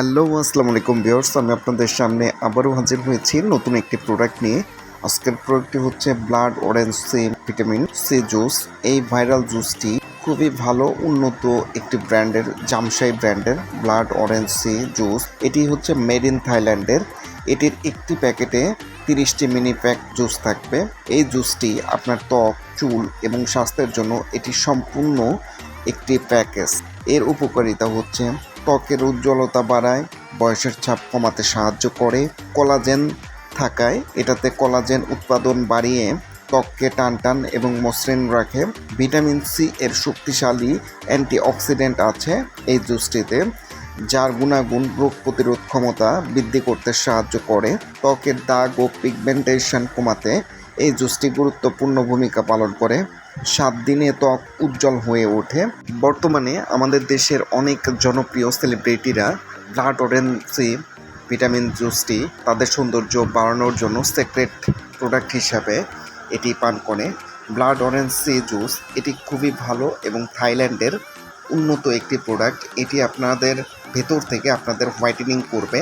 Hello আসসালামু আলাইকুম viewers, আমি আপনাদের সামনে আবারও হাজির হয়েছি নতুন একটি প্রোডাক্ট নিয়ে। আজকের প্রোডাক্টটি হচ্ছে blood orange C vitamin C juice. এই ভাইরাল জুসটি খুবই ভালো উন্নত একটি ব্র্যান্ডের, জামশাই ব্র্যান্ডের ব্লাড অরেঞ্জ সি জুস। এটি হচ্ছে মেড ইন থাইল্যান্ডের। এটির একটি প্যাকেটে 30টি মিনি প্যাক জুস থাকবে। এই জুসটি আপনার ত্বক, চুল এবং স্বাস্থ্যের জন্য এটি সম্পূর্ণ একটি প্যাকেজ। এর উপকারিতা হচ্ছে ত্বকের উজ্জ্বলতা বাড়ায়, বয়সের ছাপ কমাতে সাহায্য করে, কোলাজেন থাকায় এটাতে কোলাজেন উৎপাদন বাড়িয়ে ত্বককে টানটান এবং মসৃণ রাখে। ভিটামিন সি এর শক্তিশালী অ্যান্টিঅক্সিডেন্ট আছে এই জুসটিতে, যার গুণাগুণ রোগ প্রতিরোধ ক্ষমতা বৃদ্ধি করতে সাহায্য করে। ত্বকের দাগ ও পিগমেন্টেশন কমাতে এই জুসটি গুরুত্বপূর্ণ ভূমিকা পালন করে। 7 দিনে ত্বক উজ্জ্বল হয়ে ওঠে। বর্তমানে আমাদের দেশের অনেক জনপ্রিয় সেলিব্রিটিরা ব্লাড অরেঞ্জ সি ভিটামিন জুসটি তাদের সৌন্দর্য বাড়ানোর জন্য সিক্রেট প্রোডাক্ট হিসাবে এটি পান করে। ব্লাড অরেঞ্জ সি জুস এটি খুবই ভালো এবং থাইল্যান্ডের উন্নত একটি প্রোডাক্ট। এটি আপনাদের ভেতর থেকে আপনাদের হোয়াইটেনিং করবে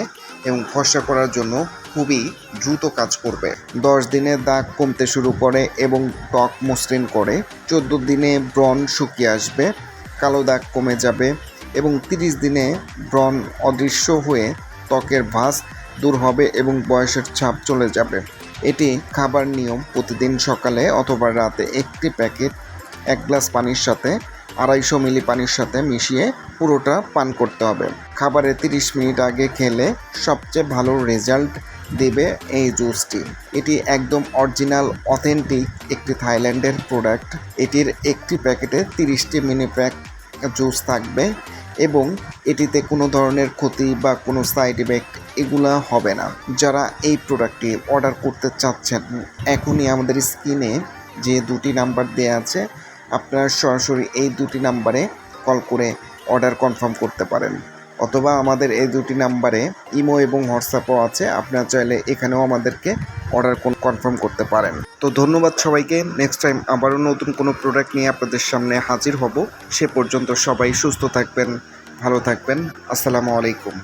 এবং ফর্সা করার জন্য খুবই দ্রুত কাজ করবে। 10 দিনে দাগ কমতে শুরু করে এবং ত্বক মসৃণ করে। 14 দিনে ব্রণ শুকিয়ে আসবে, কালো দাগ কমে যাবে এবং 30 দিনে ব্রণ অদৃশ্য হয়ে ত্বকের ভাঁজ দূর হবে এবং বয়সের ছাপ চলে যাবে। এটি খাবার নিয়ম: প্রতিদিন সকালে অথবা রাতে একটি প্যাকেট 1 গ্লাস পানির সাথে 250 মিলি পানির সাথে মিশিয়ে পুরোটা পান করতে হবে। খাবারের 30 মিনিট আগে খেলে সবচেয়ে ভালো রেজাল্ট দেবে এই জুসটি। এটি একদম অরিজিনাল অথেন্টিক একটি থাইল্যান্ডের প্রোডাক্ট। এটির একটি প্যাকেটে 30টি মিনি প্যাক জুস থাকবে এবং এটিতে কোনো ধরনের ক্ষতি বা কোনো সাইড ইফেক্ট এগুলা হবে না। যারা এই প্রোডাক্টটি অর্ডার করতে চাচ্ছেন, এখনই আমাদের স্ক্রিনে যে 2টি নাম্বার দেওয়া আছে, আপনারা সরাসরি এই 2টি নাম্বারে কল করে অর্ডার কনফার্ম করতে পারেন, অথবা আমাদের এই 2টি নাম্বারে ইমো এবং হোয়াটসঅ্যাপও আছে। আপনারা চাইলে এখানেও আমাদেরকে অর্ডার কনফার্ম করতে পারেন। তো ধন্যবাদ সবাইকে। নেক্সট টাইম আবারও নতুন কোনো প্রোডাক্ট নিয়ে আপনাদের সামনে হাজির হব। সে পর্যন্ত সবাই সুস্থ থাকবেন, ভালো থাকবেন। আসসালামু আলাইকুম।